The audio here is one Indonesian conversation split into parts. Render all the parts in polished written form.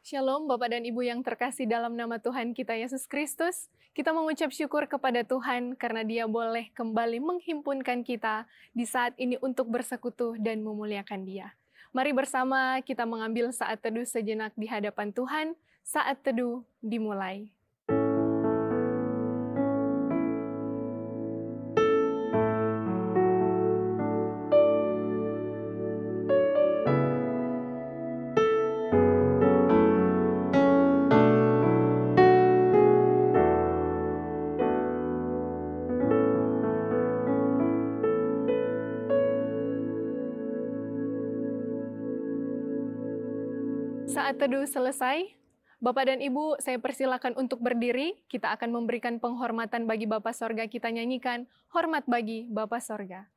Shalom Bapak dan Ibu yang terkasih dalam nama Tuhan kita Yesus Kristus. Kita mengucap syukur kepada Tuhan karena Dia boleh kembali menghimpunkan kita di saat ini untuk bersekutu dan memuliakan Dia. Mari bersama kita mengambil saat teduh sejenak di hadapan Tuhan. Saat teduh dimulai. Saat teduh selesai, Bapak dan Ibu, saya persilakan untuk berdiri. Kita akan memberikan penghormatan bagi Bapa Sorga. Kita nyanyikan, hormat bagi Bapa Sorga.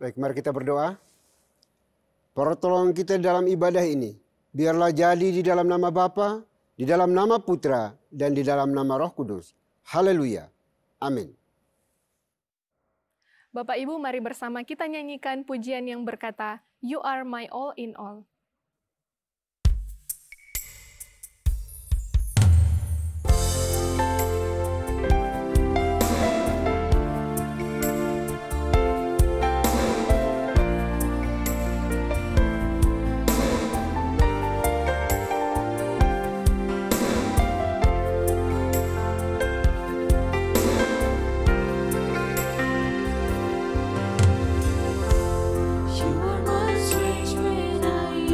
Baik, mari kita berdoa. Pertolongan kita dalam ibadah ini, biarlah jadi di dalam nama Bapa, di dalam nama Putra, dan di dalam nama Roh Kudus. Haleluya. Amin. Bapak Ibu, mari bersama kita nyanyikan pujian yang berkata, You are my all in all. You are my strength when I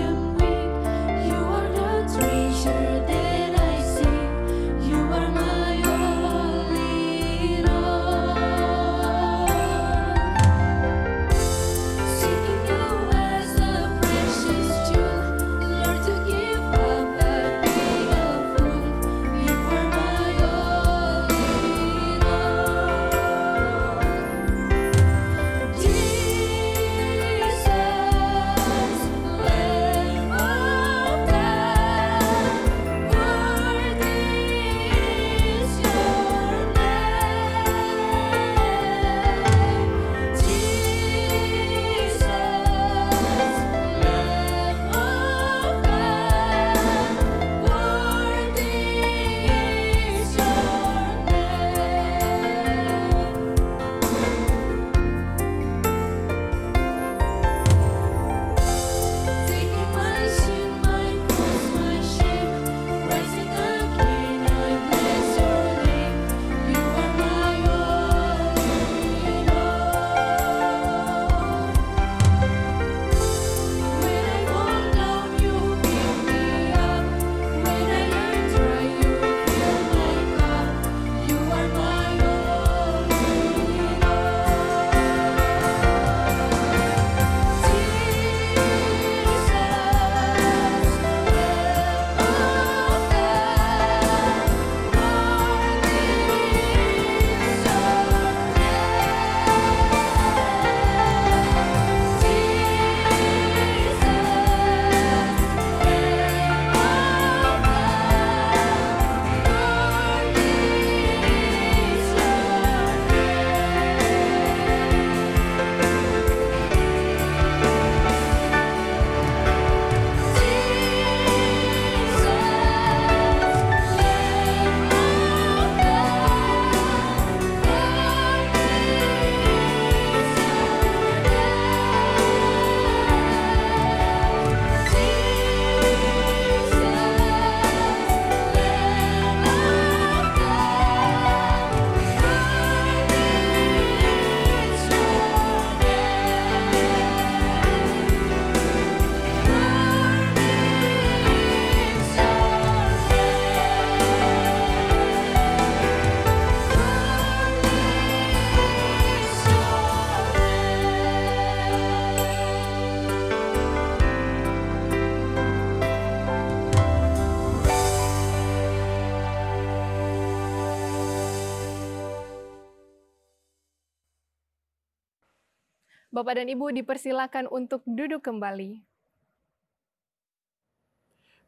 Bapak dan Ibu dipersilakan untuk duduk kembali.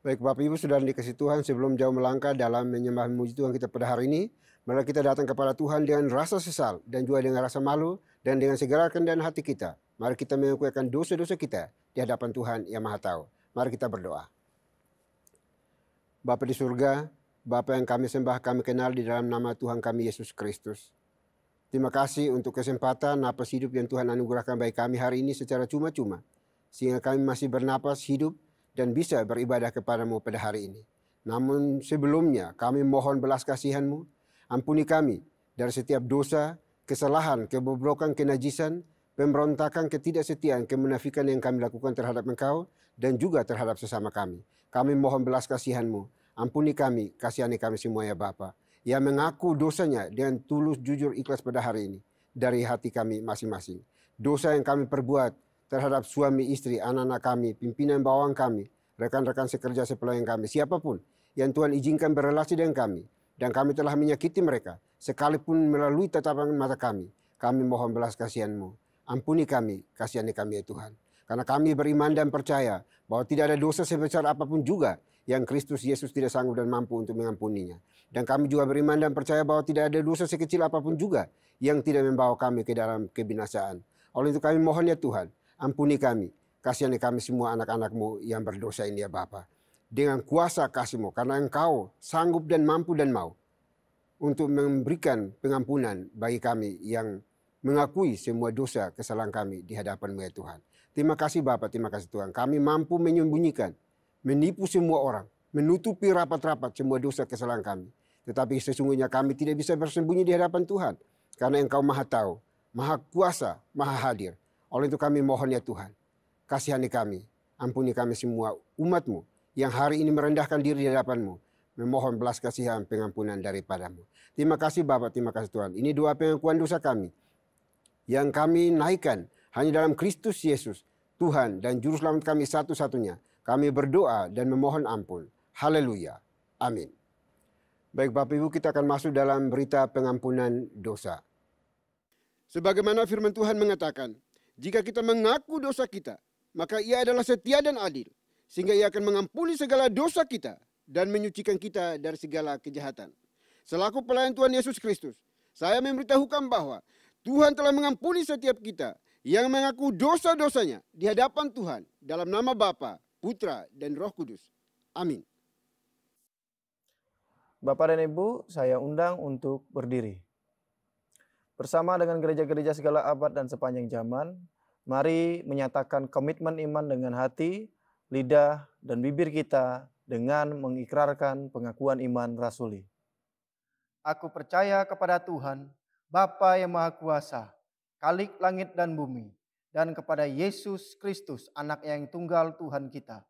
Baik Bapak Ibu saudara dikasih Tuhan, sebelum jauh melangkah dalam menyembah memuji Tuhan kita pada hari ini, mari kita datang kepada Tuhan dengan rasa sesal dan juga dengan rasa malu dan dengan segala kerendahan hati kita. Mari kita mengakuikan dosa-dosa kita di hadapan Tuhan yang Maha Tahu. Mari kita berdoa. Bapa di surga, Bapa yang kami sembah, kami kenal di dalam nama Tuhan kami Yesus Kristus. Terima kasih untuk kesempatan napas hidup yang Tuhan anugerahkan bagi kami hari ini secara cuma-cuma, sehingga kami masih bernapas hidup dan bisa beribadah kepadamu pada hari ini. Namun sebelumnya kami mohon belas kasihan-Mu, ampuni kami dari setiap dosa, kesalahan, kebobrokan, kenajisan, pemberontakan, ketidaksetiaan, kemunafikan yang kami lakukan terhadap Engkau dan juga terhadap sesama kami. Kami mohon belas kasihan-Mu, ampuni kami, kasihani kami semua ya Bapa, yang mengaku dosanya dengan tulus, jujur, ikhlas pada hari ini dari hati kami masing-masing. Dosa yang kami perbuat terhadap suami, istri, anak-anak kami, pimpinan bawang kami, rekan-rekan sekerja sepelayan kami, siapapun yang Tuhan izinkan berrelasi dengan kami, dan kami telah menyakiti mereka, sekalipun melalui tatapan mata kami mohon belas kasihan-Mu. Ampuni kami, kasihani kami ya Tuhan. Karena kami beriman dan percaya bahwa tidak ada dosa sebesar apapun juga yang Kristus Yesus tidak sanggup dan mampu untuk mengampuninya. Dan kami juga beriman dan percaya bahwa tidak ada dosa sekecil apapun juga yang tidak membawa kami ke dalam kebinasaan. Oleh itu kami mohon ya Tuhan, ampuni kami, kasihani kami semua anak-anak-Mu yang berdosa ini ya Bapa. Dengan kuasa kasih-Mu, karena Engkau sanggup dan mampu dan mau untuk memberikan pengampunan bagi kami yang mengakui semua dosa kesalahan kami di hadapan-Mu ya Tuhan. Terima kasih Bapa, terima kasih Tuhan. Kami mampu menyembunyikan, menipu semua orang, menutupi rapat-rapat semua dosa kesalahan kami. Tetapi sesungguhnya kami tidak bisa bersembunyi di hadapan Tuhan, karena Engkau Maha Tahu, Maha Kuasa, Maha Hadir. Oleh itu kami mohon ya Tuhan, kasihani kami, ampuni kami semua umat-Mu yang hari ini merendahkan diri di hadapan-Mu, memohon belas kasihan pengampunan daripada-Mu. Terima kasih Bapa, terima kasih Tuhan. Ini doa pengakuan dosa kami yang kami naikkan hanya dalam Kristus Yesus, Tuhan dan Juru Selamat kami satu-satunya. Kami berdoa dan memohon ampun. Haleluya. Amin. Baik Bapak Ibu, kita akan masuk dalam berita pengampunan dosa. Sebagaimana firman Tuhan mengatakan, jika kita mengaku dosa kita, maka Ia adalah setia dan adil, sehingga Ia akan mengampuni segala dosa kita dan menyucikan kita dari segala kejahatan. Selaku pelayan Tuhan Yesus Kristus, saya memberitahukan bahwa Tuhan telah mengampuni setiap kita yang mengaku dosa-dosanya di hadapan Tuhan dalam nama Bapa, Putra, dan Roh Kudus. Amin. Bapak dan Ibu, saya undang untuk berdiri. Bersama dengan gereja-gereja segala abad dan sepanjang zaman, mari menyatakan komitmen iman dengan hati, lidah, dan bibir kita dengan mengikrarkan pengakuan iman rasuli. Aku percaya kepada Tuhan, Bapa yang Maha Kuasa, Khalik langit dan bumi, dan kepada Yesus Kristus, anak yang tunggal Tuhan kita,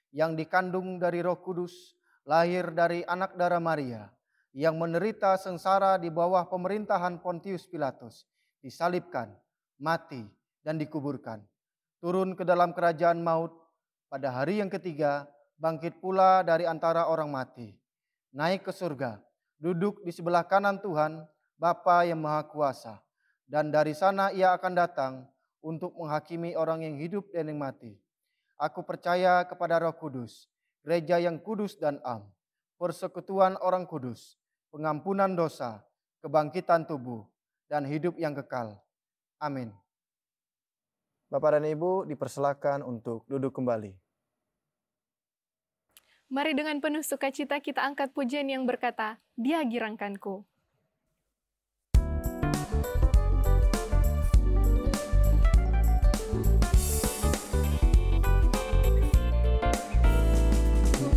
yang dikandung dari Roh Kudus, lahir dari anak darah Maria, yang menderita sengsara di bawah pemerintahan Pontius Pilatus, disalibkan, mati, dan dikuburkan. Turun ke dalam kerajaan maut, pada hari yang ketiga, bangkit pula dari antara orang mati. Naik ke surga, duduk di sebelah kanan Tuhan, Bapa yang Maha Kuasa. Dan dari sana Ia akan datang untuk menghakimi orang yang hidup dan yang mati. Aku percaya kepada Roh Kudus, gereja yang kudus dan am, persekutuan orang kudus, pengampunan dosa, kebangkitan tubuh, dan hidup yang kekal. Amin. Bapak dan Ibu dipersilakan untuk duduk kembali. Mari dengan penuh sukacita kita angkat pujian yang berkata, Dia girangkanku.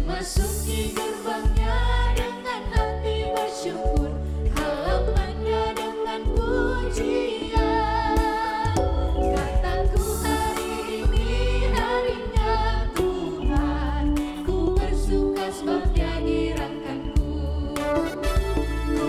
Masuki gerbangnya dengan hati bersyukur, halamannya dengan pujian. Kataku hari ini harinya Tuhan, ku bersuka sebab Dia girangkanku. Ku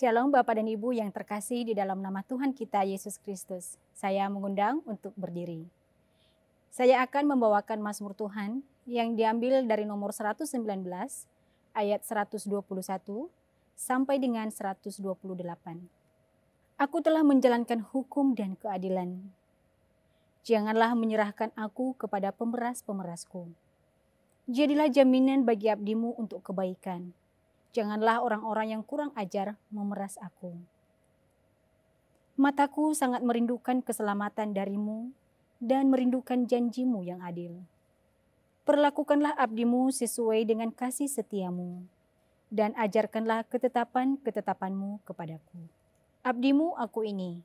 Shalom Bapak dan Ibu yang terkasih di dalam nama Tuhan kita Yesus Kristus. Saya mengundang untuk berdiri. Saya akan membawakan Mazmur Tuhan yang diambil dari nomor 119 ayat 121 sampai dengan 128. Aku telah menjalankan hukum dan keadilan. Janganlah menyerahkan aku kepada pemeras-pemerasku. Jadilah jaminan bagi abdimu untuk kebaikan. Janganlah orang-orang yang kurang ajar memeras aku. Mataku sangat merindukan keselamatan darimu dan merindukan janjimu yang adil. Perlakukanlah abdimu sesuai dengan kasih setiamu dan ajarkanlah ketetapan-ketetapanmu kepadaku. Abdimu aku ini,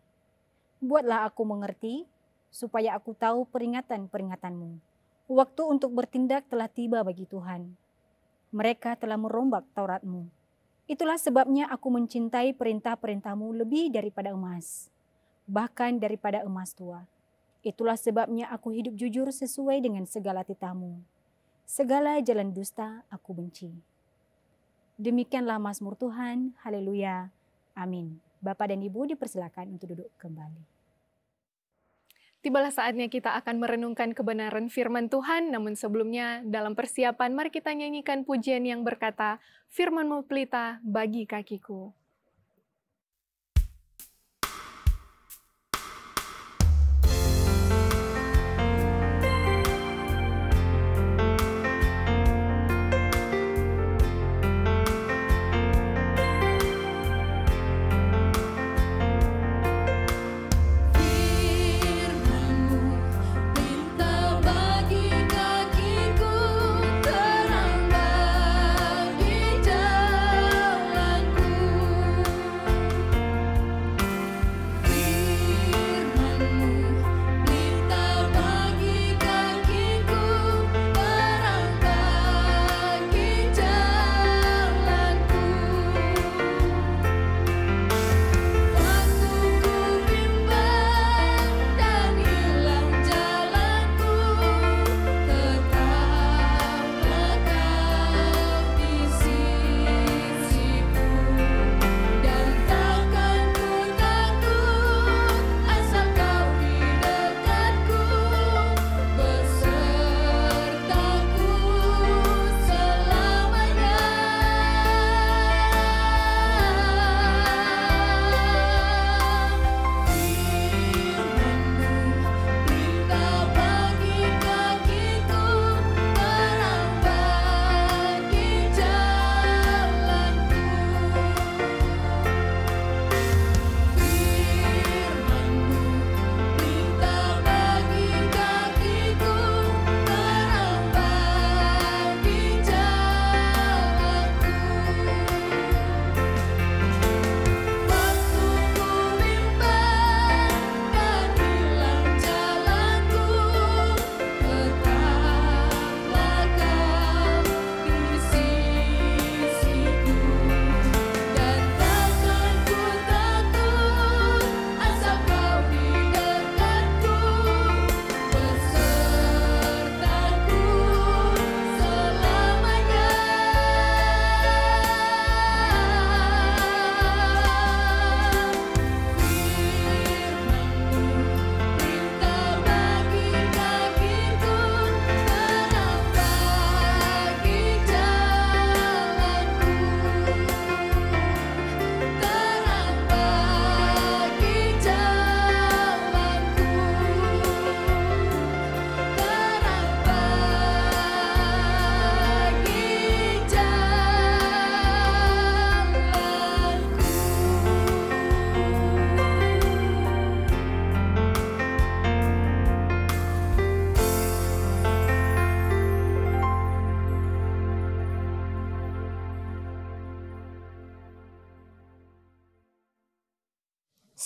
buatlah aku mengerti supaya aku tahu peringatan-peringatanmu. Waktu untuk bertindak telah tiba bagi Tuhan. Mereka telah merombak Tauratmu. Itulah sebabnya aku mencintai perintah-perintahmu lebih daripada emas, bahkan daripada emas tua. Itulah sebabnya aku hidup jujur sesuai dengan segala titahmu. Segala jalan dusta aku benci. Demikianlah Mazmur Tuhan. Haleluya. Amin. Bapak dan Ibu dipersilakan untuk duduk kembali. Tibalah saatnya kita akan merenungkan kebenaran firman Tuhan, namun sebelumnya dalam persiapan mari kita nyanyikan pujian yang berkata, Firman-Mu pelita bagi kakiku.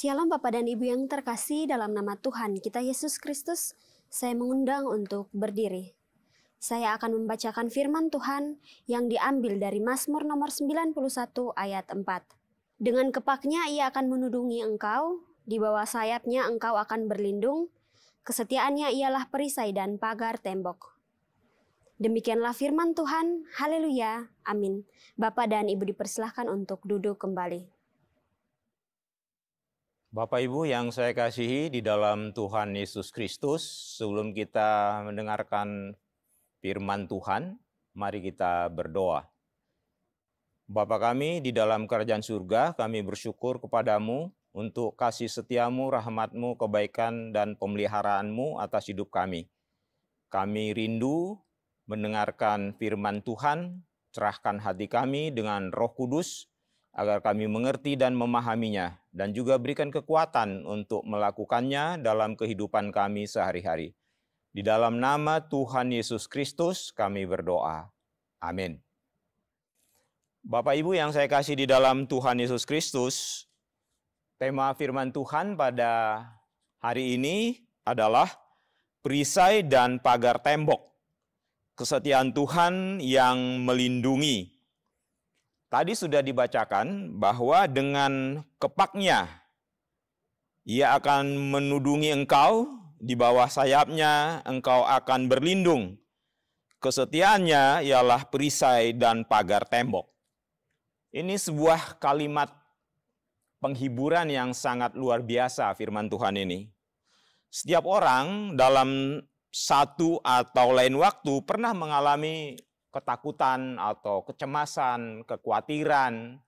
Shalom Bapak dan Ibu yang terkasih dalam nama Tuhan kita Yesus Kristus, saya mengundang untuk berdiri. Saya akan membacakan firman Tuhan yang diambil dari Mazmur nomor 91 ayat 4. Dengan kepaknya ia akan menudungi engkau, di bawah sayapnya engkau akan berlindung, kesetiaannya ialah perisai dan pagar tembok. Demikianlah firman Tuhan, haleluya, amin. Bapak dan Ibu dipersilahkan untuk duduk kembali. Bapak Ibu yang saya kasihi di dalam Tuhan Yesus Kristus, sebelum kita mendengarkan firman Tuhan, mari kita berdoa. Bapa kami di dalam kerajaan surga, kami bersyukur kepadamu untuk kasih setiamu, rahmatmu, kebaikan, dan pemeliharaanmu atas hidup kami. Kami rindu mendengarkan firman Tuhan, cerahkan hati kami dengan Roh Kudus, agar kami mengerti dan memahaminya, dan juga berikan kekuatan untuk melakukannya dalam kehidupan kami sehari-hari. Di dalam nama Tuhan Yesus Kristus kami berdoa. Amin. Bapak Ibu yang saya kasih di dalam Tuhan Yesus Kristus, tema firman Tuhan pada hari ini adalah perisai dan pagar tembok. Kesetiaan Tuhan yang melindungi. Tadi sudah dibacakan bahwa dengan kepaknya ia akan menudungi engkau, di bawah sayapnya engkau akan berlindung. Kesetiaannya ialah perisai dan pagar tembok. Ini sebuah kalimat penghiburan yang sangat luar biasa firman Tuhan ini. Setiap orang dalam satu atau lain waktu pernah mengalami ketakutan atau kecemasan, kekhawatiran,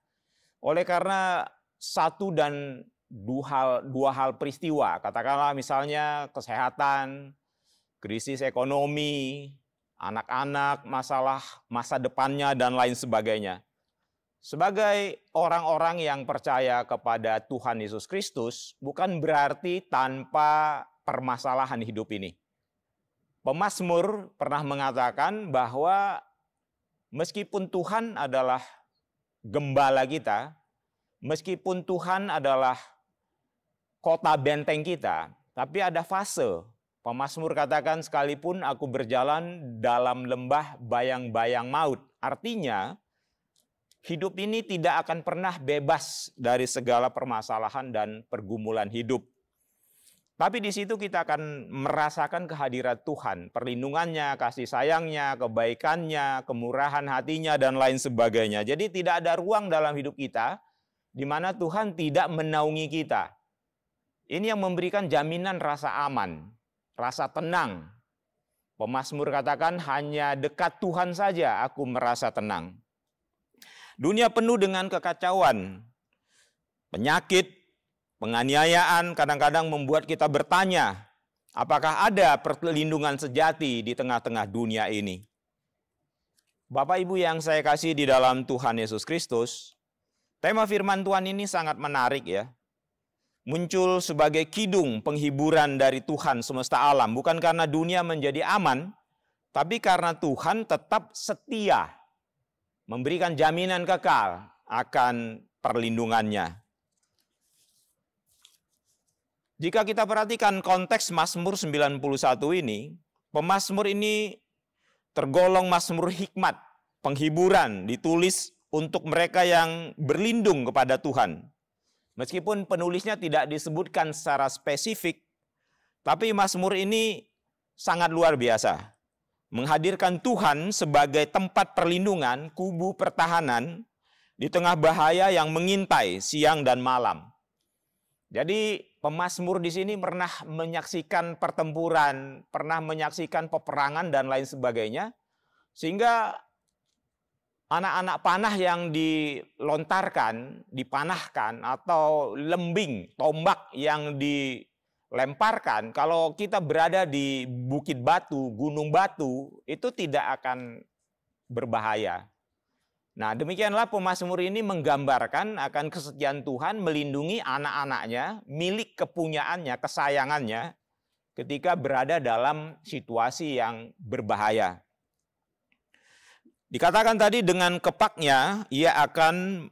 oleh karena satu dan dua hal peristiwa, katakanlah misalnya kesehatan, krisis ekonomi, anak-anak, masalah masa depannya, dan lain sebagainya. Sebagai orang-orang yang percaya kepada Tuhan Yesus Kristus, bukan berarti tanpa permasalahan hidup ini. Pemazmur pernah mengatakan bahwa meskipun Tuhan adalah gembala kita, meskipun Tuhan adalah kota benteng kita, tapi ada fase. Pemazmur katakan, sekalipun aku berjalan dalam lembah bayang-bayang maut. Artinya, hidup ini tidak akan pernah bebas dari segala permasalahan dan pergumulan hidup. Tapi di situ kita akan merasakan kehadiran Tuhan, perlindungannya, kasih sayangnya, kebaikannya, kemurahan hatinya, dan lain sebagainya. Jadi tidak ada ruang dalam hidup kita di mana Tuhan tidak menaungi kita. Ini yang memberikan jaminan rasa aman, rasa tenang. Pemazmur katakan, hanya dekat Tuhan saja aku merasa tenang. Dunia penuh dengan kekacauan, penyakit, penganiayaan kadang-kadang membuat kita bertanya, apakah ada perlindungan sejati di tengah-tengah dunia ini? Bapak Ibu yang saya kasih di dalam Tuhan Yesus Kristus, tema firman Tuhan ini sangat menarik ya. Muncul sebagai kidung penghiburan dari Tuhan semesta alam, bukan karena dunia menjadi aman, tapi karena Tuhan tetap setia, memberikan jaminan kekal akan perlindungannya. Jika kita perhatikan konteks Mazmur 91 ini, pemazmur ini tergolong mazmur hikmat, penghiburan, ditulis untuk mereka yang berlindung kepada Tuhan. Meskipun penulisnya tidak disebutkan secara spesifik, tapi mazmur ini sangat luar biasa. Menghadirkan Tuhan sebagai tempat perlindungan, kubu pertahanan di tengah bahaya yang mengintai siang dan malam. Jadi pemazmur di sini pernah menyaksikan pertempuran, pernah menyaksikan peperangan dan lain sebagainya. Sehingga anak-anak panah yang dilontarkan, dipanahkan, atau lembing, tombak yang dilemparkan, kalau kita berada di bukit batu, gunung batu, itu tidak akan berbahaya. Nah, demikianlah pemazmur ini menggambarkan akan kesetiaan Tuhan melindungi anak-anaknya, milik kepunyaannya, kesayangannya, ketika berada dalam situasi yang berbahaya. Dikatakan tadi dengan kepaknya, ia akan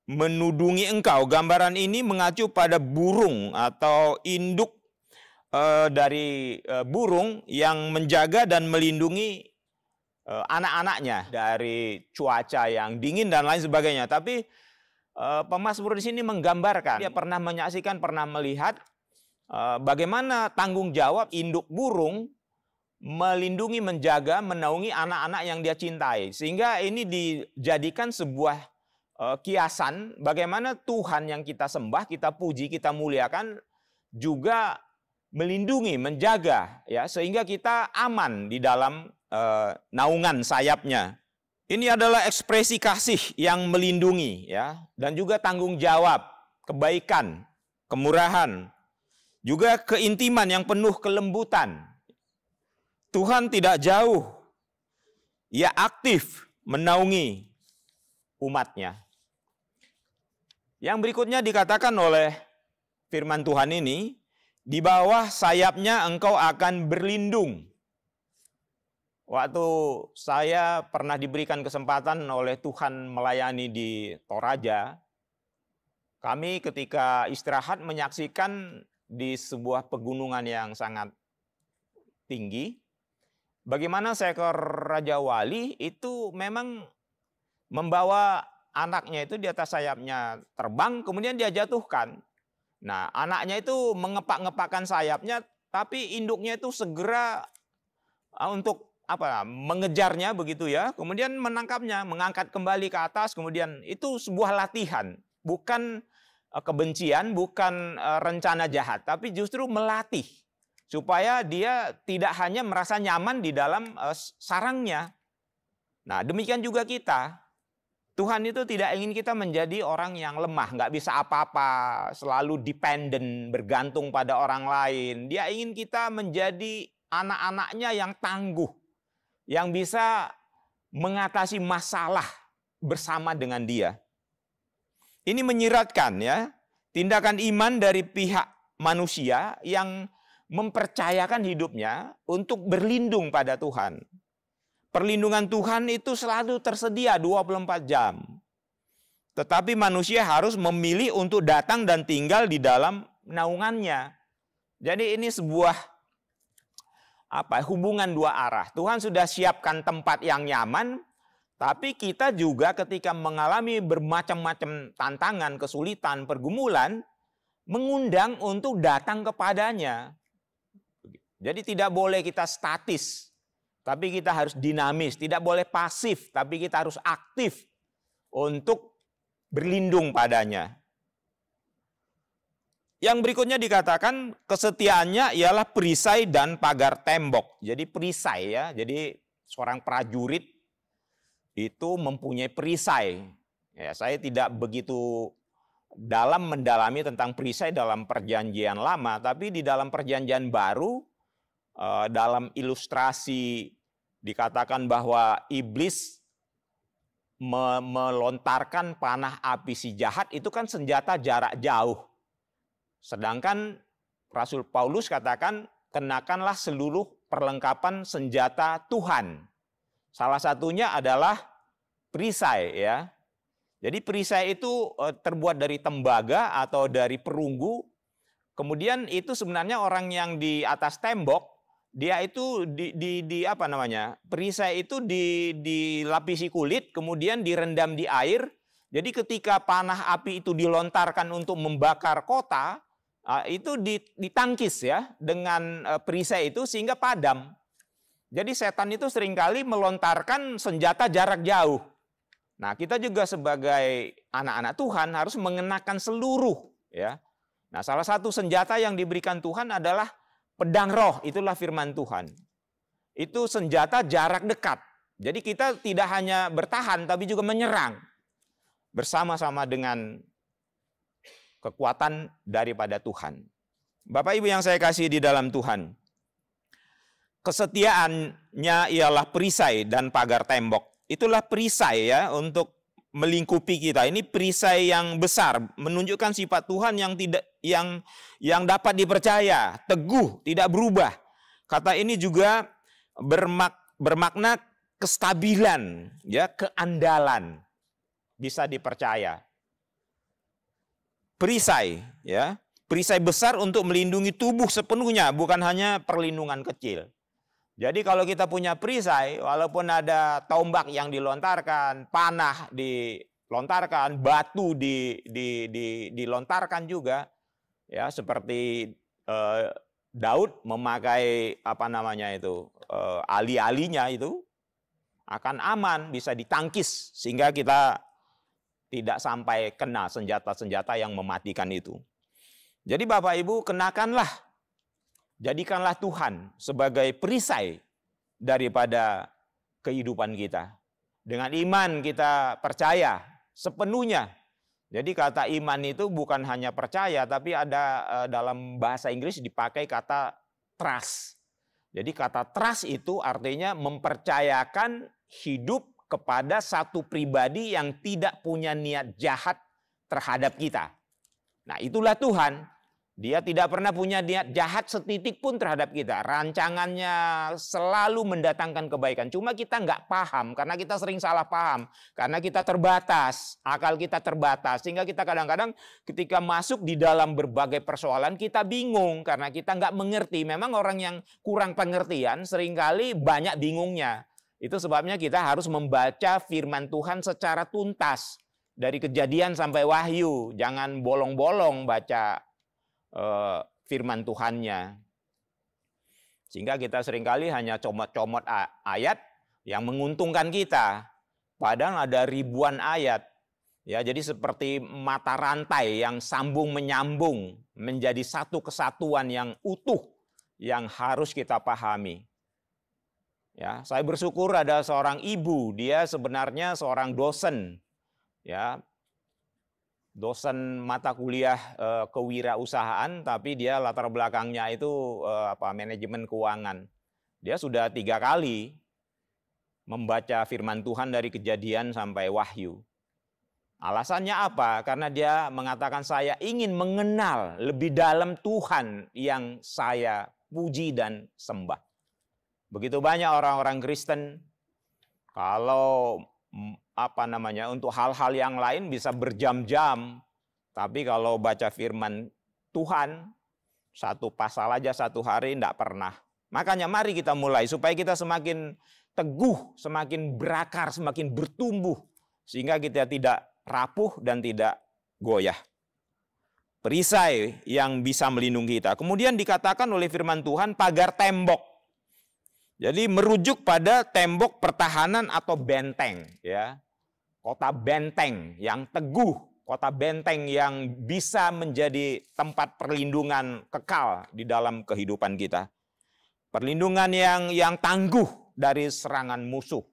menudungi engkau. Gambaran ini mengacu pada burung atau induk dari burung yang menjaga dan melindungi anak-anaknya dari cuaca yang dingin dan lain sebagainya. Tapi pemazmur di sini menggambarkan, dia pernah menyaksikan, pernah melihat bagaimana tanggung jawab induk burung melindungi, menjaga, menaungi anak-anak yang dia cintai. Sehingga ini dijadikan sebuah kiasan bagaimana Tuhan yang kita sembah, kita puji, kita muliakan juga melindungi, menjaga, ya, sehingga kita aman di dalam naungan sayapnya. Ini adalah ekspresi kasih yang melindungi, ya, dan juga tanggung jawab, kebaikan, kemurahan, juga keintiman yang penuh kelembutan. Tuhan tidak jauh, Ia aktif menaungi umatnya. Yang berikutnya dikatakan oleh firman Tuhan ini, di bawah sayapnya engkau akan berlindung. Waktu saya pernah diberikan kesempatan oleh Tuhan melayani di Toraja, kami ketika istirahat menyaksikan di sebuah pegunungan yang sangat tinggi, bagaimana seekor Raja Wali itu memang membawa anaknya itu di atas sayapnya terbang, kemudian dia jatuhkan. Nah, anaknya itu mengepak-ngepakkan sayapnya, tapi induknya itu segera untuk mengejarnya begitu ya, kemudian menangkapnya, mengangkat kembali ke atas, kemudian itu sebuah latihan, bukan kebencian, bukan rencana jahat, tapi justru melatih supaya dia tidak hanya merasa nyaman di dalam sarangnya. Nah, demikian juga kita. Tuhan itu tidak ingin kita menjadi orang yang lemah, nggak bisa apa-apa, selalu dependen, bergantung pada orang lain. Dia ingin kita menjadi anak-anaknya yang tangguh, yang bisa mengatasi masalah bersama dengan dia. Ini menyiratkan ya, tindakan iman dari pihak manusia yang mempercayakan hidupnya untuk berlindung pada Tuhan. Perlindungan Tuhan itu selalu tersedia 24 jam. Tetapi manusia harus memilih untuk datang dan tinggal di dalam naungannya. Jadi ini sebuah hubungan dua arah. Tuhan sudah siapkan tempat yang nyaman, tapi kita juga ketika mengalami bermacam-macam tantangan, kesulitan, pergumulan, mengundang untuk datang kepadanya. Jadi tidak boleh kita statis, tapi kita harus dinamis. Tidak boleh pasif, tapi kita harus aktif untuk berlindung padanya. Yang berikutnya dikatakan kesetiaannya ialah perisai dan pagar tembok. Jadi perisai ya, jadi seorang prajurit itu mempunyai perisai. Ya, saya tidak begitu dalam mendalami tentang perisai dalam perjanjian lama, tapi di dalam perjanjian baru, dalam ilustrasi dikatakan bahwa iblis melontarkan panah api si jahat itu kan senjata jarak jauh. Sedangkan Rasul Paulus katakan, kenakanlah seluruh perlengkapan senjata Tuhan. Salah satunya adalah perisai ya. Jadi perisai itu terbuat dari tembaga atau dari perunggu. Kemudian itu sebenarnya orang yang di atas tembok, dia itu perisai itu dilapisi kulit, kemudian direndam di air. Jadi ketika panah api itu dilontarkan untuk membakar kota, itu ditangkis ya dengan perisai itu sehingga padam. Jadi setan itu seringkali melontarkan senjata jarak jauh. Nah, kita juga sebagai anak-anak Tuhan harus mengenakan seluruh ya. Nah, salah satu senjata yang diberikan Tuhan adalah pedang roh, itulah firman Tuhan. Itu senjata jarak dekat. Jadi kita tidak hanya bertahan tapi juga menyerang bersama-sama dengan kekuatan daripada Tuhan. Bapak Ibu yang saya kasih di dalam Tuhan, kesetiaannya ialah perisai dan pagar tembok. Itulah perisai ya untuk melingkupi kita. Ini perisai yang besar, menunjukkan sifat Tuhan yang dapat dipercaya, teguh, tidak berubah. Kata ini juga bermakna kestabilan, ya, keandalan, bisa dipercaya. Perisai, ya, perisai besar untuk melindungi tubuh sepenuhnya, bukan hanya perlindungan kecil. Jadi kalau kita punya perisai, walaupun ada tombak yang dilontarkan, panah dilontarkan, batu dilontarkan juga, ya, seperti Daud memakai ali-alinya itu akan aman, bisa ditangkis sehingga kita tidak sampai kena senjata-senjata yang mematikan itu. Jadi Bapak Ibu, jadikanlah Tuhan sebagai perisai daripada kehidupan kita. Dengan iman kita percaya sepenuhnya. Jadi kata iman itu bukan hanya percaya, tapi ada dalam bahasa Inggris dipakai kata trust. Jadi kata trust itu artinya mempercayakan hidup kepada satu pribadi yang tidak punya niat jahat terhadap kita. Nah, itulah Tuhan. Dia tidak pernah punya niat jahat setitik pun terhadap kita. Rancangannya selalu mendatangkan kebaikan. Cuma kita nggak paham karena kita sering salah paham. Karena kita terbatas, akal kita terbatas. Sehingga kita kadang-kadang ketika masuk di dalam berbagai persoalan kita bingung. Karena kita nggak mengerti. Memang orang yang kurang pengertian seringkali banyak bingungnya. Itu sebabnya kita harus membaca firman Tuhan secara tuntas. Dari Kejadian sampai Wahyu. Jangan bolong-bolong baca firman Tuhannya. Sehingga kita seringkali hanya comot-comot ayat yang menguntungkan kita. Padahal ada ribuan ayat. Ya, jadi seperti mata rantai yang sambung menyambung menjadi satu kesatuan yang utuh yang harus kita pahami. Ya, saya bersyukur ada seorang ibu, dia sebenarnya seorang dosen. Ya, dosen mata kuliah kewirausahaan, tapi dia latar belakangnya itu manajemen keuangan. Dia sudah 3 kali membaca firman Tuhan dari Kejadian sampai Wahyu. Alasannya apa? Karena dia mengatakan saya ingin mengenal lebih dalam Tuhan yang saya puji dan sembah. Begitu banyak orang-orang Kristen kalau untuk hal-hal yang lain bisa berjam-jam. Tapi kalau baca firman Tuhan, 1 pasal aja 1 hari tidak pernah. Makanya mari kita mulai supaya kita semakin teguh, semakin berakar, semakin bertumbuh. Sehingga kita tidak rapuh dan tidak goyah. Perisai yang bisa melindungi kita. Kemudian dikatakan oleh firman Tuhan pagar tembok. Jadi merujuk pada tembok pertahanan atau benteng, ya. Kota benteng yang teguh, kota benteng yang bisa menjadi tempat perlindungan kekal di dalam kehidupan kita. Perlindungan yang tangguh dari serangan musuh.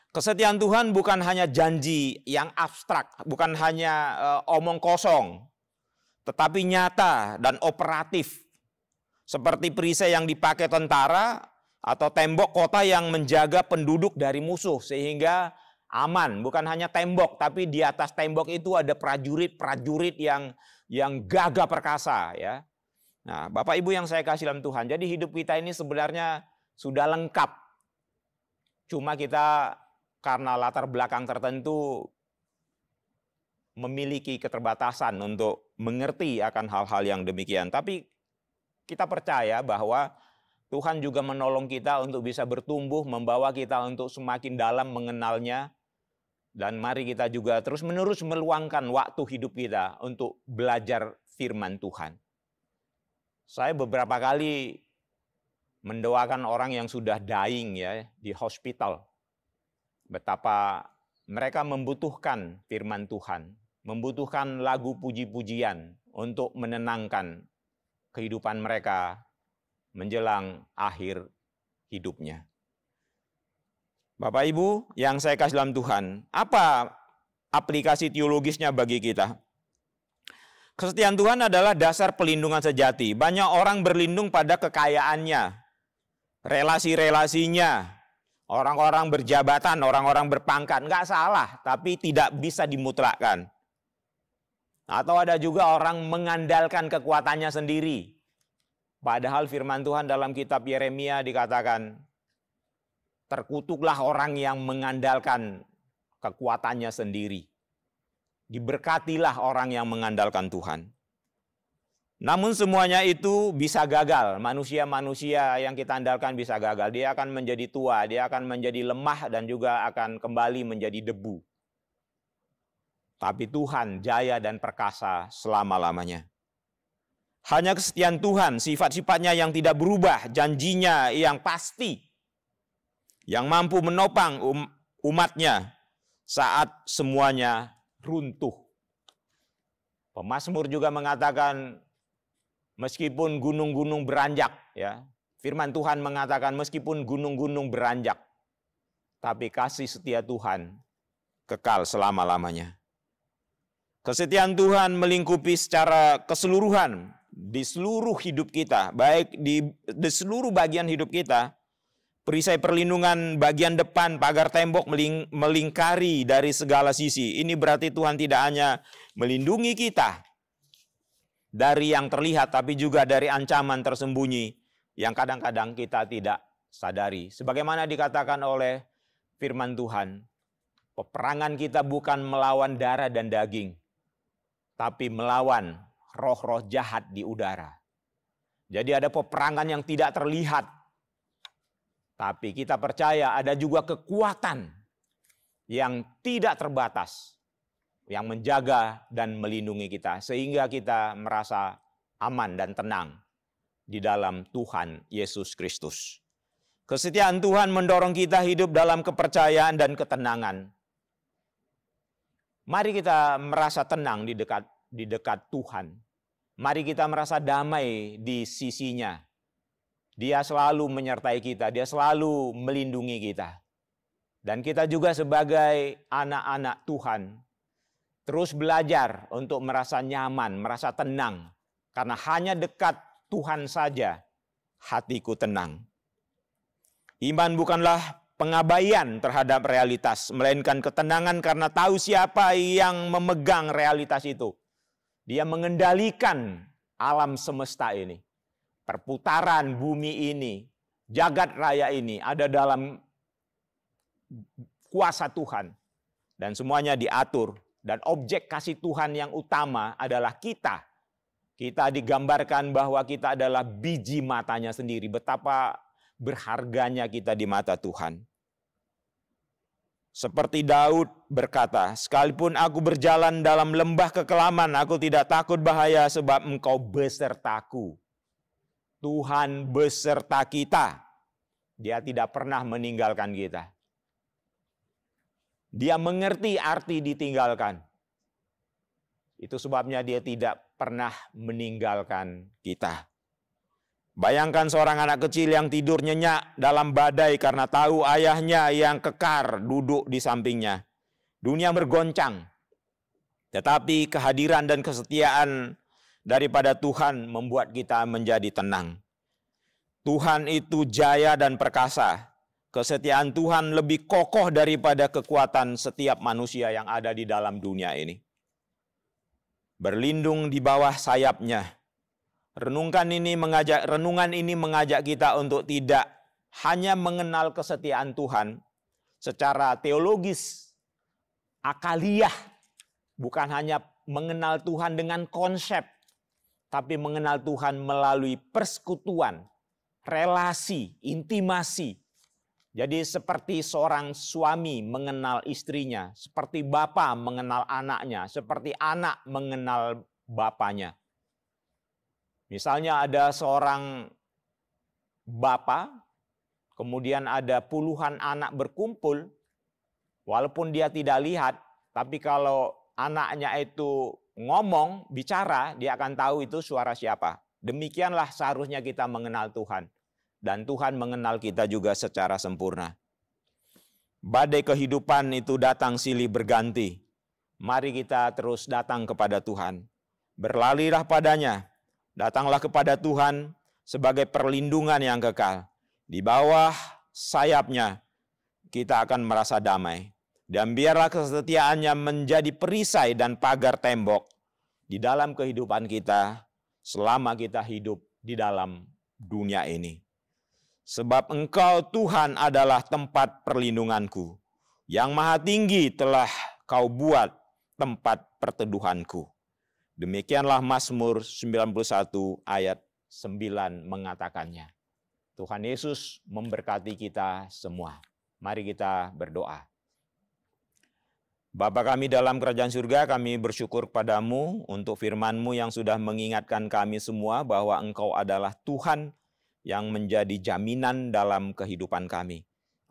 Kesetiaan Tuhan bukan hanya janji yang abstrak, bukan hanya omong kosong, tetapi nyata dan operatif. Seperti perisai yang dipakai tentara atau tembok kota yang menjaga penduduk dari musuh sehingga aman. Bukan hanya tembok, tapi di atas tembok itu ada prajurit-prajurit yang gagah perkasa, ya. Nah, Bapak Ibu yang saya kasih dalam Tuhan, jadi hidup kita ini sebenarnya sudah lengkap. Cuma kita karena latar belakang tertentu memiliki keterbatasan untuk mengerti akan hal-hal yang demikian. Tapi kita percaya bahwa Tuhan juga menolong kita untuk bisa bertumbuh, membawa kita untuk semakin dalam mengenalnya. Dan mari kita juga terus-menerus meluangkan waktu hidup kita untuk belajar firman Tuhan. Saya beberapa kali mendoakan orang yang sudah dying, ya, di hospital. Betapa mereka membutuhkan firman Tuhan, membutuhkan lagu puji-pujian untuk menenangkan kehidupan mereka menjelang akhir hidupnya. Bapak Ibu yang saya kasih dalam Tuhan, apa aplikasi teologisnya bagi kita? Kesetiaan Tuhan adalah dasar pelindungan sejati. Banyak orang berlindung pada kekayaannya, relasi-relasinya, orang-orang berjabatan, orang-orang berpangkat. Nggak salah, tapi tidak bisa dimutlakkan. Atau ada juga orang mengandalkan kekuatannya sendiri. Padahal firman Tuhan dalam kitab Yeremia dikatakan, terkutuklah orang yang mengandalkan kekuatannya sendiri. Diberkatilah orang yang mengandalkan Tuhan. Namun semuanya itu bisa gagal. Manusia-manusia yang kita andalkan bisa gagal. Dia akan menjadi tua, dia akan menjadi lemah dan juga akan kembali menjadi debu. Tapi Tuhan jaya dan perkasa selama-lamanya. Hanya kesetiaan Tuhan, sifat-sifatnya yang tidak berubah, janjinya yang pasti, yang mampu menopang umatnya saat semuanya runtuh. Pemazmur juga mengatakan meskipun gunung-gunung beranjak, ya. Firman Tuhan mengatakan meskipun gunung-gunung beranjak, tapi kasih setia Tuhan kekal selama-lamanya. Kesetiaan Tuhan melingkupi secara keseluruhan di seluruh hidup kita, baik di seluruh bagian hidup kita. Perisai perlindungan bagian depan pagar tembok melingkari dari segala sisi. Ini berarti Tuhan tidak hanya melindungi kita dari yang terlihat, tapi juga dari ancaman tersembunyi yang kadang-kadang kita tidak sadari. Sebagaimana dikatakan oleh firman Tuhan, peperangan kita bukan melawan darah dan daging, tapi melawan roh-roh jahat di udara. Jadi ada peperangan yang tidak terlihat, tapi kita percaya ada juga kekuatan yang tidak terbatas, yang menjaga dan melindungi kita, sehingga kita merasa aman dan tenang di dalam Tuhan Yesus Kristus. Kesetiaan Tuhan mendorong kita hidup dalam kepercayaan dan ketenangan. Mari kita merasa tenang di dekat Tuhan. Mari kita merasa damai di sisinya. Dia selalu menyertai kita, dia selalu melindungi kita. Dan kita juga sebagai anak-anak Tuhan, terus belajar untuk merasa nyaman, merasa tenang. Karena hanya dekat Tuhan saja hatiku tenang. Iman bukanlah pengabaian terhadap realitas, melainkan ketenangan karena tahu siapa yang memegang realitas itu. Dia mengendalikan alam semesta ini. Perputaran bumi ini, jagat raya ini ada dalam kuasa Tuhan. Dan semuanya diatur. Dan objek kasih Tuhan yang utama adalah kita. Kita digambarkan bahwa kita adalah biji matanya sendiri. Betapa berharganya kita di mata Tuhan. Seperti Daud berkata, sekalipun aku berjalan dalam lembah kekelaman, aku tidak takut bahaya sebab Engkau besertaku. Tuhan beserta kita. Dia tidak pernah meninggalkan kita. Dia mengerti arti ditinggalkan. Itu sebabnya dia tidak pernah meninggalkan kita. Bayangkan seorang anak kecil yang tidur nyenyak dalam badai karena tahu ayahnya yang kekar duduk di sampingnya. Dunia bergoncang. Tetapi kehadiran dan kesetiaan daripada Tuhan membuat kita menjadi tenang. Tuhan itu jaya dan perkasa. Kesetiaan Tuhan lebih kokoh daripada kekuatan setiap manusia yang ada di dalam dunia ini. Berlindung di bawah sayapnya. Renungan ini mengajak kita untuk tidak hanya mengenal kesetiaan Tuhan secara teologis, akaliah. Bukan hanya mengenal Tuhan dengan konsep, tapi mengenal Tuhan melalui persekutuan, relasi, intimasi. Jadi seperti seorang suami mengenal istrinya, seperti bapa mengenal anaknya, seperti anak mengenal bapanya. Misalnya ada seorang bapa, kemudian ada puluhan anak berkumpul, walaupun dia tidak lihat, tapi kalau anaknya itu ngomong, bicara, dia akan tahu itu suara siapa. Demikianlah seharusnya kita mengenal Tuhan. Dan Tuhan mengenal kita juga secara sempurna. Badai kehidupan itu datang silih berganti. Mari kita terus datang kepada Tuhan. Berlalilah padanya. Datanglah kepada Tuhan sebagai perlindungan yang kekal. Di bawah sayapnya kita akan merasa damai. Dan biarlah kesetiaannya menjadi perisai dan pagar tembok di dalam kehidupan kita selama kita hidup di dalam dunia ini. Sebab Engkau Tuhan adalah tempat perlindunganku. Yang Maha Tinggi telah Kau buat tempat perteduhanku. Demikianlah Mazmur 91 ayat 9 mengatakannya. Tuhan Yesus memberkati kita semua. Mari kita berdoa. Bapa kami dalam kerajaan surga, kami bersyukur kepadamu untuk firman-Mu yang sudah mengingatkan kami semua bahwa Engkau adalah Tuhan yang menjadi jaminan dalam kehidupan kami.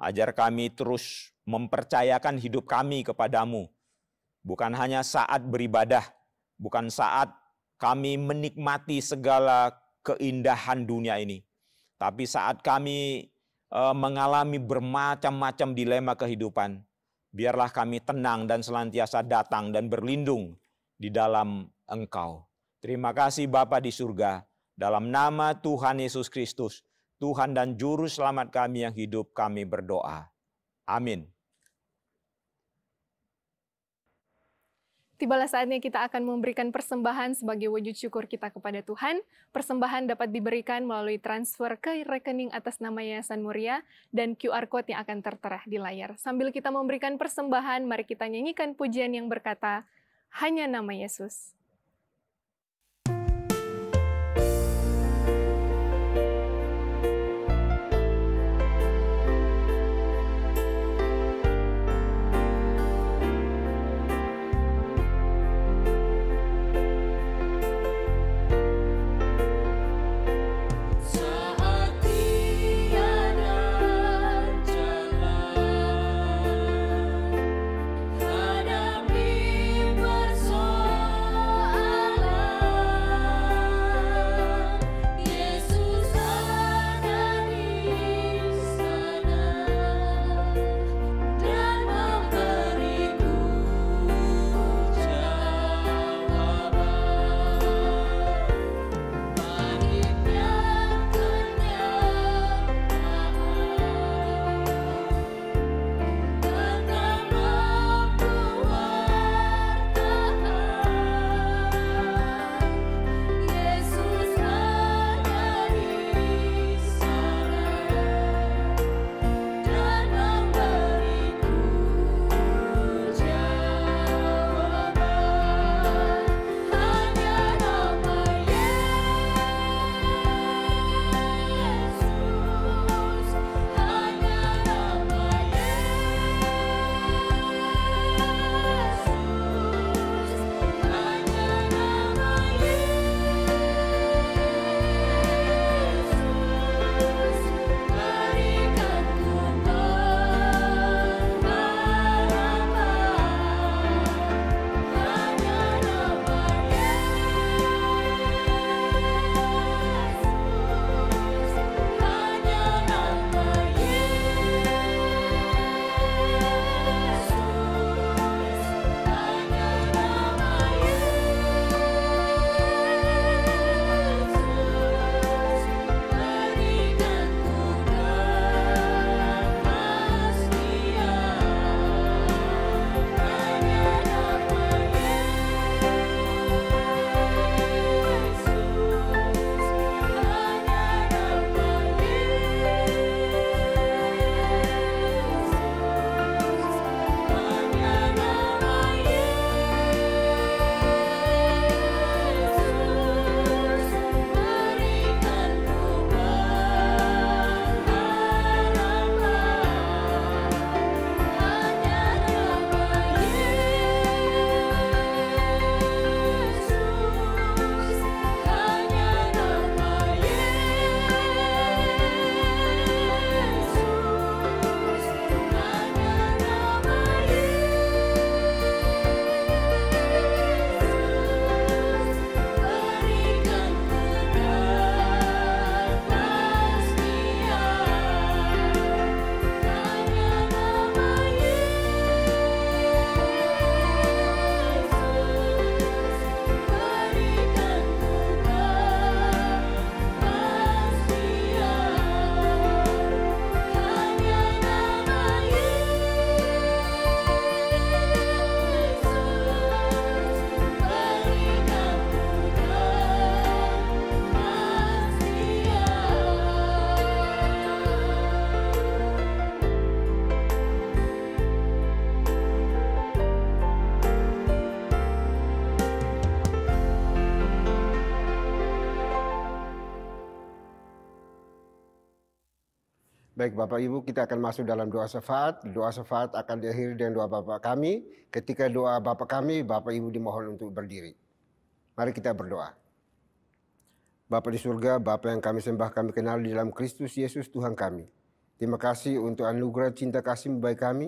Ajar kami terus mempercayakan hidup kami kepadamu. Bukan hanya saat beribadah, bukan saat kami menikmati segala keindahan dunia ini. Tapi saat kami mengalami bermacam-macam dilema kehidupan, biarlah kami tenang dan senantiasa datang dan berlindung di dalam Engkau. Terima kasih Bapa di surga, dalam nama Tuhan Yesus Kristus, Tuhan dan Juru Selamat kami yang hidup, kami berdoa. Amin. Tibalah saatnya kita akan memberikan persembahan sebagai wujud syukur kita kepada Tuhan. Persembahan dapat diberikan melalui transfer ke rekening atas nama Yayasan Muria dan QR Code yang akan tertera di layar. Sambil kita memberikan persembahan, mari kita nyanyikan pujian yang berkata, Hanya Nama Yesus. Baik Bapak Ibu, kita akan masuk dalam doa syafaat. Doa syafaat akan diakhiri dengan doa Bapak kami. Ketika doa Bapak kami, Bapak Ibu dimohon untuk berdiri. Mari kita berdoa. Bapa di surga, Bapa yang kami sembah, kami kenal di dalam Kristus Yesus Tuhan kami. Terima kasih untuk anugerah cinta kasih bagi kami,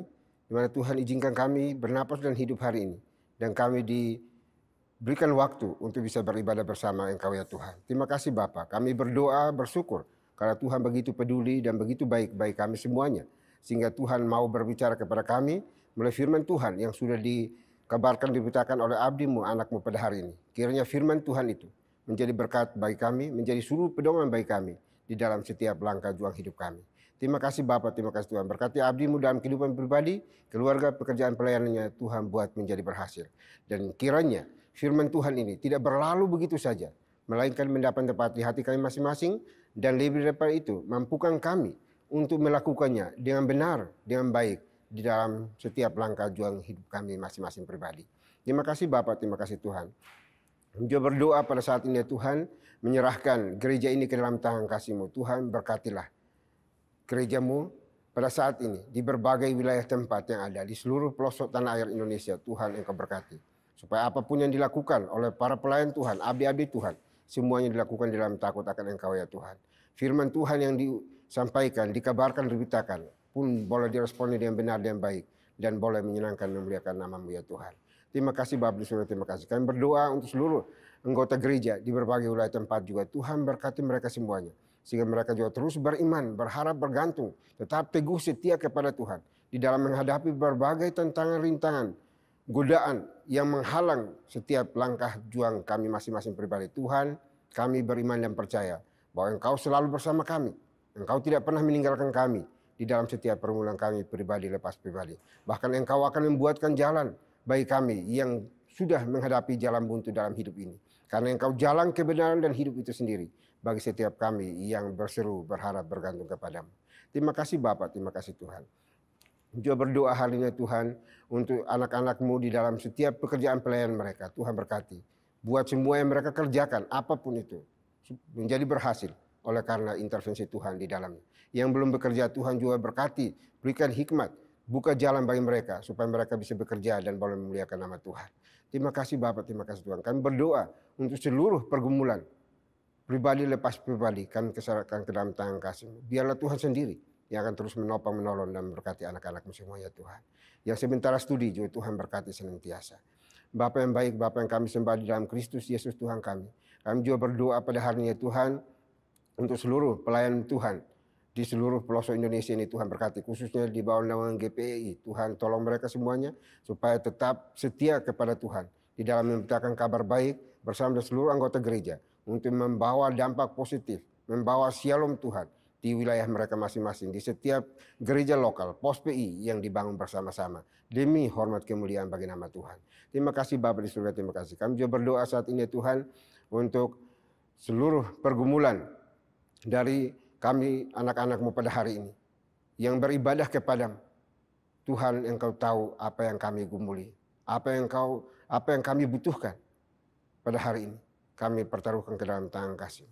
di mana Tuhan izinkan kami bernapas dan hidup hari ini. Dan kami diberikan waktu untuk bisa beribadah bersama Engkau ya Tuhan. Terima kasih Bapa. Kami berdoa, bersyukur karena Tuhan begitu peduli dan begitu baik bagi kami semuanya. Sehingga Tuhan mau berbicara kepada kami melalui firman Tuhan yang sudah dikabarkan, diberitakan oleh abdi-Mu, anak-Mu pada hari ini. Kiranya firman Tuhan itu menjadi berkat bagi kami, menjadi suluh pedoman bagi kami di dalam setiap langkah juang hidup kami. Terima kasih Bapa, terima kasih Tuhan. Berkati abdi-Mu dalam kehidupan pribadi, keluarga, pekerjaan pelayanannya, Tuhan buat menjadi berhasil. Dan kiranya firman Tuhan ini tidak berlalu begitu saja, melainkan mendapat tempat di hati kami masing-masing, dan lebih daripada itu, mampukan kami untuk melakukannya dengan benar, dengan baik, di dalam setiap langkah juang hidup kami masing-masing pribadi. Terima kasih Bapa, terima kasih Tuhan. Juga berdoa pada saat ini ya Tuhan, menyerahkan gereja ini ke dalam tangan kasih-Mu. Tuhan berkatilah gereja-Mu pada saat ini di berbagai wilayah tempat yang ada di seluruh pelosok tanah air Indonesia. Tuhan Engkau berkati. Supaya apapun yang dilakukan oleh para pelayan Tuhan, abdi-abdi Tuhan, semuanya dilakukan dalam takut akan Engkau ya Tuhan. Firman Tuhan yang disampaikan, dikabarkan, diberitakan pun boleh diresponi dengan benar dan baik, dan boleh menyenangkan dan memuliakan nama-Mu ya Tuhan. Terima kasih Bapa di surga, terima kasih. Kami berdoa untuk seluruh anggota gereja di berbagai wilayah tempat juga. Tuhan berkati mereka semuanya, sehingga mereka juga terus beriman, berharap, bergantung, tetap teguh setia kepada Tuhan di dalam menghadapi berbagai tantangan, rintangan, godaan yang menghalang setiap langkah juang kami masing-masing pribadi. Tuhan, kami beriman dan percaya bahwa Engkau selalu bersama kami. Engkau tidak pernah meninggalkan kami di dalam setiap permulaan kami pribadi lepas pribadi. Bahkan Engkau akan membuatkan jalan bagi kami yang sudah menghadapi jalan buntu dalam hidup ini. Karena Engkau jalan kebenaran dan hidup itu sendiri bagi setiap kami yang berseru, berharap, bergantung kepadamu. Terima kasih Bapa, terima kasih Tuhan. Juga berdoa hari ini Tuhan untuk anak-anak-Mu di dalam setiap pekerjaan pelayanan mereka. Tuhan berkati. Buat semua yang mereka kerjakan, apapun itu, menjadi berhasil oleh karena intervensi Tuhan di dalamnya. Yang belum bekerja Tuhan juga berkati, berikan hikmat, buka jalan bagi mereka supaya mereka bisa bekerja dan boleh memuliakan nama Tuhan. Terima kasih Bapak, terima kasih Tuhan. Kami berdoa untuk seluruh pergumulan pribadi lepas pribadi, kami keserahkan ke dalam tangan kasih-Mu. Biarlah Tuhan sendiri yang akan terus menopang, menolong dan memberkati anak-anak-Mu semuanya Tuhan. Yang sementara studi juga Tuhan berkati senantiasa. Bapa yang baik, Bapa yang kami sembah di dalam Kristus Yesus Tuhan kami. Kami juga berdoa pada hari ini Tuhan untuk seluruh pelayan Tuhan di seluruh pelosok Indonesia ini. Tuhan berkati, khususnya di bawah naungan GPI. Tuhan tolong mereka semuanya supaya tetap setia kepada Tuhan di dalam memberitakan kabar baik bersama dengan seluruh anggota gereja untuk membawa dampak positif, membawa shalom Tuhan di wilayah mereka masing-masing, di setiap gereja lokal, pos PI yang dibangun bersama-sama demi hormat kemuliaan bagi nama Tuhan. Terima kasih Bapa di surga, terima kasih. Kami juga berdoa saat ini Tuhan untuk seluruh pergumulan dari kami anak-anak-Mu pada hari ini yang beribadah kepadamu. Tuhan, Engkau tahu apa yang kami gumuli, apa yang kami butuhkan pada hari ini. Kami pertaruhkan ke dalam tangan kasih.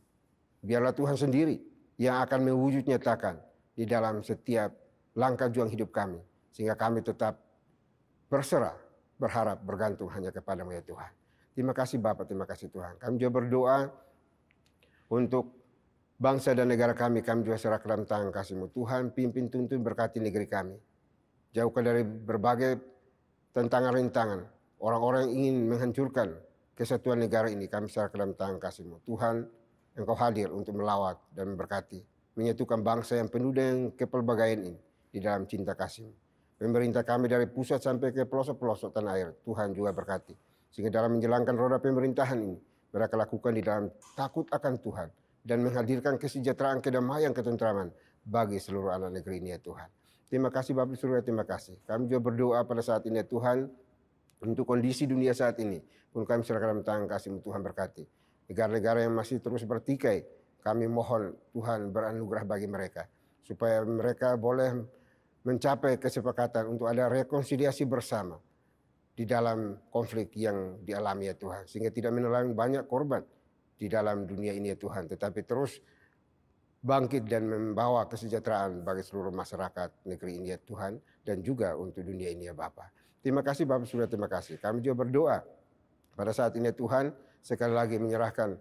Biarlah Tuhan sendiri yang akan mewujud nyatakan di dalam setiap langkah juang hidup kami, sehingga kami tetap berserah, berharap, bergantung hanya kepadamu ya Tuhan. Terima kasih Bapak, terima kasih Tuhan. Kami juga berdoa untuk bangsa dan negara kami juga serah ke dalam tangan kasih-Mu. Tuhan, pimpin, tuntun, berkati negeri kami. Jauhkan dari berbagai tantangan rintangan, orang-orang yang ingin menghancurkan kesatuan negara ini, kami serah ke dalam tangan kasih-Mu. Tuhan, Engkau hadir untuk melawat dan memberkati, menyatukan bangsa yang penuh dengan kepelbagaian ini di dalam cinta kasih-Mu. Pemerintah kami dari pusat sampai ke pelosok-pelosok tanah air, Tuhan juga berkati. Sehingga dalam menjalankan roda pemerintahan ini, mereka lakukan di dalam takut akan Tuhan dan menghadirkan kesejahteraan, kedamaian, ketentraman bagi seluruh anak negeri ini ya Tuhan. Terima kasih Bapak di surga, terima kasih. Kami juga berdoa pada saat ini ya Tuhan, untuk kondisi dunia saat ini pun kami serahkan dalam tangan kasih-Mu. Tuhan berkati. Negara-negara yang masih terus bertikai, kami mohon Tuhan beranugerah bagi mereka, supaya mereka boleh mencapai kesepakatan untuk ada rekonsiliasi bersama di dalam konflik yang dialami ya Tuhan. Sehingga tidak menelan banyak korban di dalam dunia ini ya Tuhan, tetapi terus bangkit dan membawa kesejahteraan bagi seluruh masyarakat negeri ini ya Tuhan, dan juga untuk dunia ini ya Bapa. Terima kasih Bapak surga, terima kasih. Kami juga berdoa pada saat ini ya Tuhan, sekali lagi menyerahkan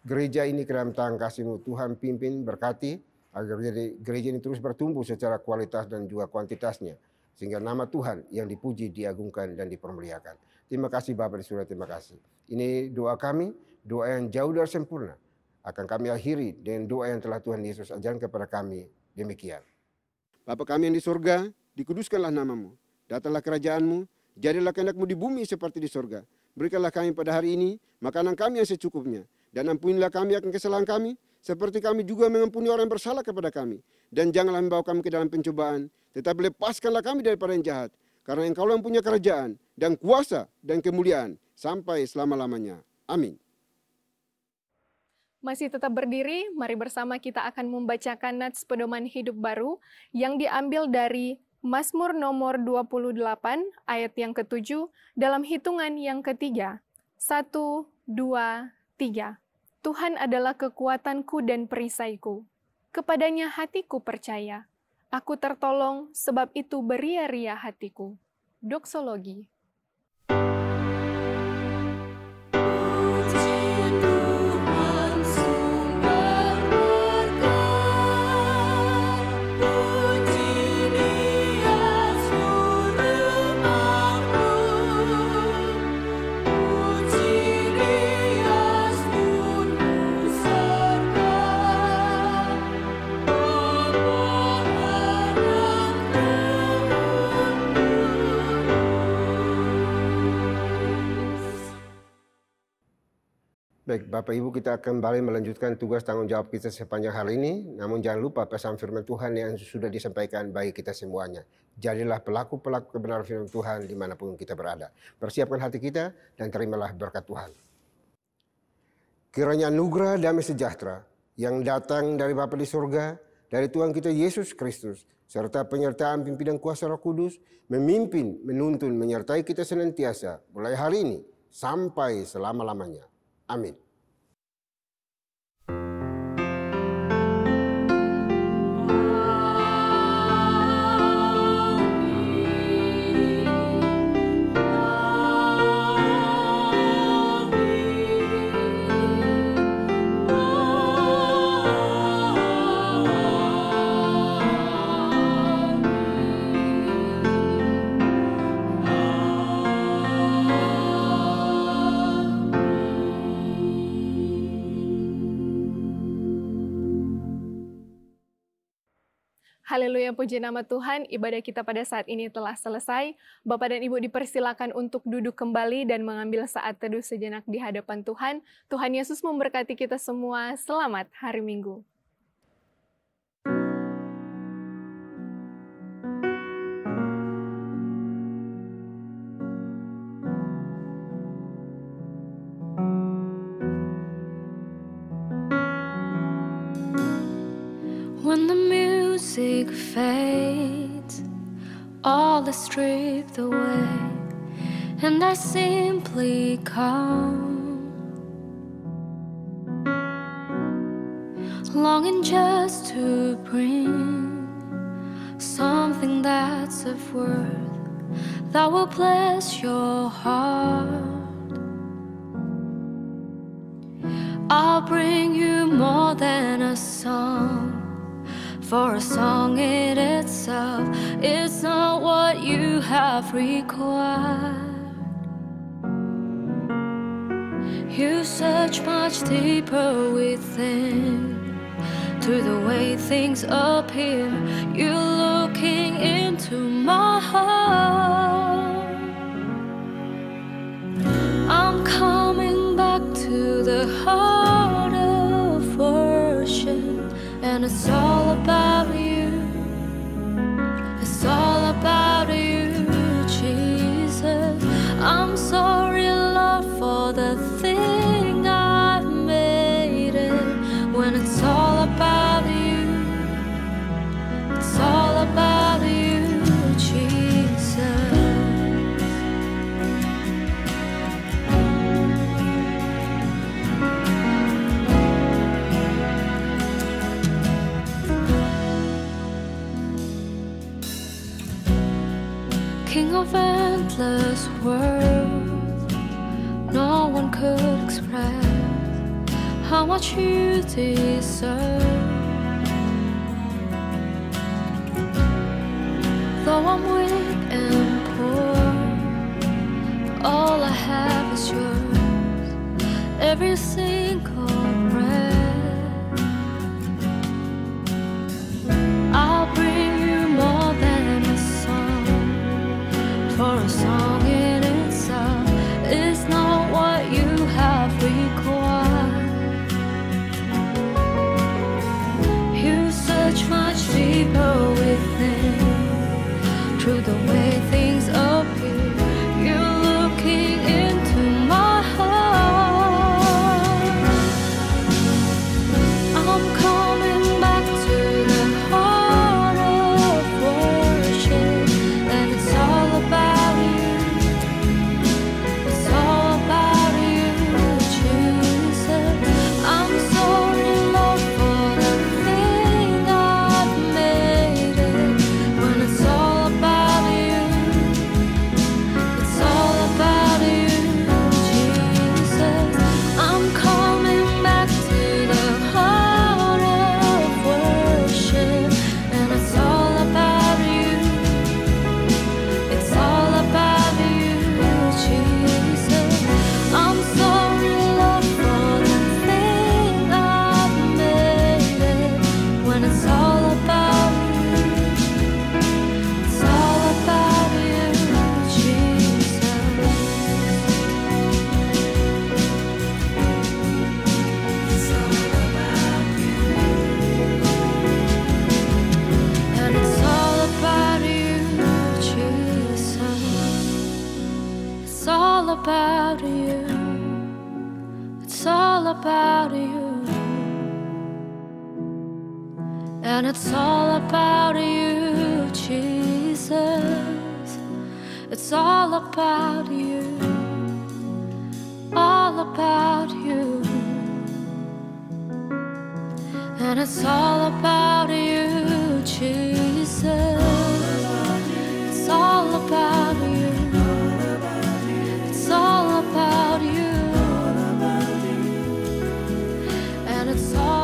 gereja ini ke dalam tangan kasih-Mu. Tuhan pimpin, berkati agar jadi gereja ini terus bertumbuh secara kualitas dan juga kuantitasnya, sehingga nama Tuhan yang dipuji, diagungkan, dan dipermuliakan. Terima kasih Bapak di surga, terima kasih. Ini doa kami, doa yang jauh dari sempurna. Akan kami akhiri dengan doa yang telah Tuhan Yesus ajarkan kepada kami. Demikian. Bapa kami yang di surga, dikuduskanlah namamu. Datanglah kerajaanmu, jadilah kehendak-mu di bumi seperti di surga. Berikanlah kami pada hari ini makanan kami yang secukupnya. Dan ampunilah kami akan kesalahan kami, seperti kami juga mengampuni orang yang bersalah kepada kami. Dan janganlah membawa kami ke dalam pencobaan, tetapi lepaskanlah kami daripada yang jahat. Karena Engkau yang punya kerajaan, dan kuasa, dan kemuliaan, sampai selama-lamanya. Amin. Masih tetap berdiri, mari bersama kita akan membacakan nats pedoman hidup baru yang diambil dari Mazmur nomor 28 ayat yang ke-7 dalam hitungan yang ketiga. 1, 2, 3. Tuhan adalah kekuatanku dan perisaiku. Kepadanya hatiku percaya. Aku tertolong sebab itu beria-ria hatiku. Doksologi. Baik, Bapak Ibu, kita kembali melanjutkan tugas tanggung jawab kita sepanjang hari ini. Namun jangan lupa pesan firman Tuhan yang sudah disampaikan bagi kita semuanya. Jadilah pelaku-pelaku kebenaran firman Tuhan dimanapun kita berada. Persiapkan hati kita dan terimalah berkat Tuhan. Kiranya anugerah damai sejahtera yang datang dari Bapa di surga, dari Tuhan kita Yesus Kristus, serta penyertaan pimpinan kuasa Roh Kudus, memimpin, menuntun, menyertai kita senantiasa, mulai hari ini sampai selama-lamanya. Amin. Haleluya, puji nama Tuhan. Ibadah kita pada saat ini telah selesai. Bapak dan Ibu dipersilakan untuk duduk kembali dan mengambil saat teduh sejenak di hadapan Tuhan. Tuhan Yesus memberkati kita semua. Selamat hari Minggu. When the music fades, all is stripped away, and I simply come, longing just to bring something that's of worth that will bless your heart. I'll bring you more than a song, for a song in itself, it's not what you have required. You search much deeper within, through the way things appear. You're looking into my heart. I'm coming back to the heart of worship, and it's all about you. It's all about you, Jesus. I'm sorry, Lord, for the thing I've made it. When it's all about you, it's all about you, Jesus. King of endless worth, no one could express how much you deserve. Though I'm weak and poor, all I have is yours. Every single breath, I'll bring you more than a song, for a song in itself is not what you have required. You search much deeper within, through the way things appear. You're looking into my heart. I'm coming back to the heart of worship, and it's all about you. It's all about you, Jesus. I'm so in love for the thing I've made it. When it's all about you, it's all about you, Jesus. I'm coming back to the heart of worship, and it's all about you. It's all about you, Jesus. I'm so in love for the thing I've made it. When it's all about you, it's all about you, Jesus. It's all about you. And it's all about you, Jesus. It's all about you. It's all about you. And it's all about you, Jesus. It's all about you. All about you. And it's all about you, Jesus. It's all about you. It's all about you. And it's all